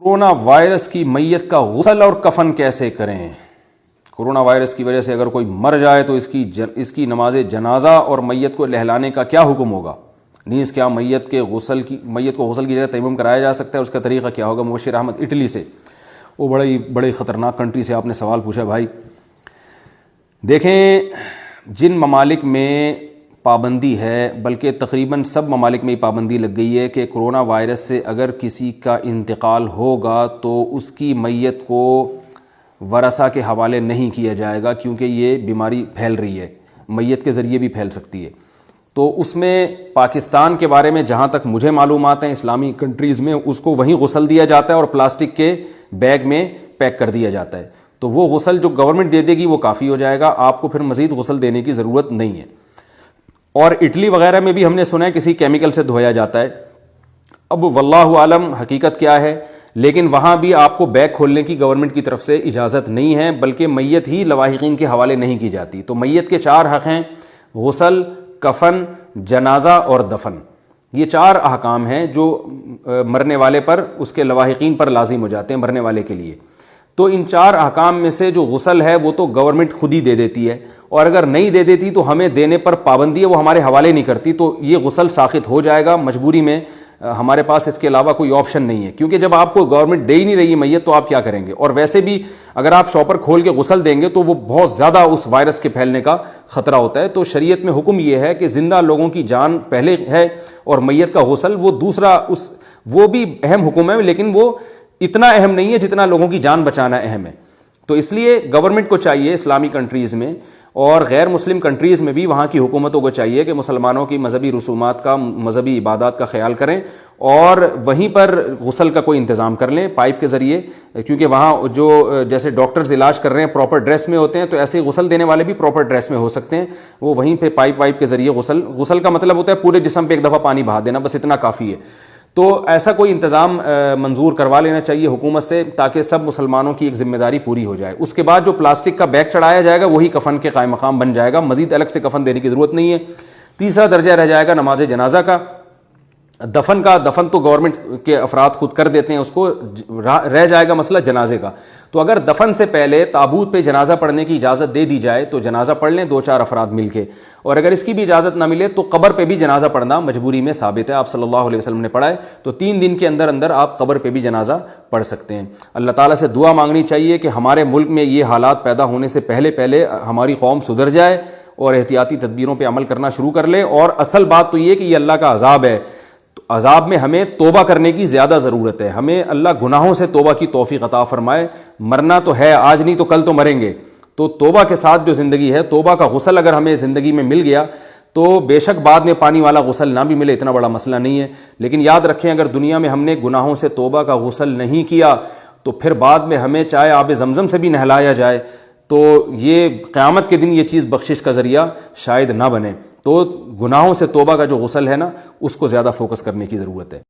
Corona virus کی میت کا غسل اور کفن کیسے کریں؟ کورونا وائرس کی وجہ سے اگر کوئی مر جائے تو اس کی نماز جنازہ اور میت کو لہلانے کا کیا حکم ہوگا؟ نیز کیا میت کو غسل کی جگہ تیمم کرایا جا سکتا ہے؟ اس کا طریقہ کیا ہوگا؟ مبشر احمد اٹلی سے، وہ بڑی خطرناک کنٹری سے آپ نے سوال پوچھا بھائی۔ دیکھیں، جن ممالک میں پابندی ہے، بلکہ تقریباً سب ممالک میں پابندی لگ گئی ہے کہ کرونا وائرس سے اگر کسی کا انتقال ہوگا تو اس کی میت کو ورثہ کے حوالے نہیں کیا جائے گا، کیونکہ یہ بیماری پھیل رہی ہے، میت کے ذریعے بھی پھیل سکتی ہے۔ تو اس میں پاکستان کے بارے میں جہاں تک مجھے معلومات ہیں، اسلامی کنٹریز میں اس کو وہیں غسل دیا جاتا ہے اور پلاسٹک کے بیگ میں پیک کر دیا جاتا ہے۔ تو وہ غسل جو گورنمنٹ دے دے گی وہ کافی ہو جائے گا، آپ کو پھر مزید غسل دینے کی ضرورت نہیں ہے۔ اور اٹلی وغیرہ میں بھی ہم نے سنا ہے کسی کیمیکل سے دھویا جاتا ہے، اب واللہ عالم حقیقت کیا ہے، لیکن وہاں بھی آپ کو بیگ کھولنے کی گورنمنٹ کی طرف سے اجازت نہیں ہے، بلکہ میت ہی لواحقین کے حوالے نہیں کی جاتی۔ تو میت کے 4 حق ہیں: غسل، کفن، جنازہ اور دفن۔ یہ 4 احکام ہیں جو مرنے والے پر، اس کے لواحقین پر لازم ہو جاتے ہیں مرنے والے کے لیے۔ تو ان 4 احکام میں سے جو غسل ہے وہ تو گورنمنٹ خود ہی دے دیتی ہے، اور اگر نہیں دے دیتی تو ہمیں دینے پر پابندی ہے، وہ ہمارے حوالے نہیں کرتی، تو یہ غسل ساقط ہو جائے گا مجبوری میں۔ ہمارے پاس اس کے علاوہ کوئی آپشن نہیں ہے، کیونکہ جب آپ کو گورنمنٹ دے ہی نہیں رہی ہے میت تو آپ کیا کریں گے؟ اور ویسے بھی اگر آپ شاپر کھول کے غسل دیں گے تو وہ بہت زیادہ اس وائرس کے پھیلنے کا خطرہ ہوتا ہے۔ تو شریعت میں حکم یہ ہے کہ زندہ لوگوں کی جان پہلے ہے، اور میت کا غسل وہ دوسرا، وہ بھی اہم حکم ہے، لیکن وہ اتنا اہم نہیں ہے جتنا لوگوں کی جان بچانا اہم ہے۔ تو اس لیے گورنمنٹ کو چاہیے اسلامی کنٹریز میں اور غیر مسلم کنٹریز میں بھی، وہاں کی حکومتوں کو چاہیے کہ مسلمانوں کی مذہبی رسومات کا، مذہبی عبادات کا خیال کریں، اور وہیں پر غسل کا کوئی انتظام کر لیں پائپ کے ذریعے، کیونکہ وہاں جو جیسے ڈاکٹرز علاج کر رہے ہیں پراپر ڈریس میں ہوتے ہیں، تو ایسے ہی غسل دینے والے بھی پراپر ڈریس میں ہو سکتے ہیں۔ وہ وہیں پہ پائپ وائپ کے ذریعے غسل کا مطلب ہوتا ہے پورے جسم پہ ایک دفعہ پانی بہا دینا، بس اتنا کافی ہے۔ تو ایسا کوئی انتظام منظور کروا لینا چاہیے حکومت سے، تاکہ سب مسلمانوں کی ایک ذمہ داری پوری ہو جائے۔ اس کے بعد جو پلاسٹک کا بیگ چڑھایا جائے گا وہی کفن کے قائم مقام بن جائے گا، مزید الگ سے کفن دینے کی ضرورت نہیں ہے۔ تیسرا درجہ رہ جائے گا نماز جنازہ کا۔ دفن تو گورنمنٹ کے افراد خود کر دیتے ہیں، اس کو رہ جائے گا مسئلہ جنازے کا۔ تو اگر دفن سے پہلے تابوت پہ جنازہ پڑھنے کی اجازت دے دی جائے تو جنازہ پڑھ لیں 2-4 افراد مل کے، اور اگر اس کی بھی اجازت نہ ملے تو قبر پہ بھی جنازہ پڑھنا مجبوری میں ثابت ہے، آپ صلی اللہ علیہ وسلم نے پڑھا ہے۔ تو 3 دن کے اندر آپ قبر پہ بھی جنازہ پڑھ سکتے ہیں۔ اللہ تعالیٰ سے دعا مانگنی چاہیے کہ ہمارے ملک میں یہ حالات پیدا ہونے سے پہلے ہماری قوم سدھر جائے اور احتیاطی تدبیروں پہ عمل کرنا شروع کر لے۔ اور اصل بات تو یہ کہ یہ اللہ کا عذاب ہے، عذاب میں ہمیں توبہ کرنے کی زیادہ ضرورت ہے۔ ہمیں اللہ گناہوں سے توبہ کی توفیق عطا فرمائے۔ مرنا تو ہے، آج نہیں تو کل تو مریں گے، تو توبہ کے ساتھ جو زندگی ہے، توبہ کا غسل اگر ہمیں زندگی میں مل گیا تو بے شک بعد میں پانی والا غسل نہ بھی ملے اتنا بڑا مسئلہ نہیں ہے، لیکن یاد رکھیں اگر دنیا میں ہم نے گناہوں سے توبہ کا غسل نہیں کیا تو پھر بعد میں ہمیں چاہے آب زمزم سے بھی نہلایا جائے تو یہ قیامت کے دن یہ چیز بخشش کا ذریعہ شاید نہ بنے۔ تو گناہوں سے توبہ کا جو غسل ہے نا، اس کو زیادہ فوکس کرنے کی ضرورت ہے۔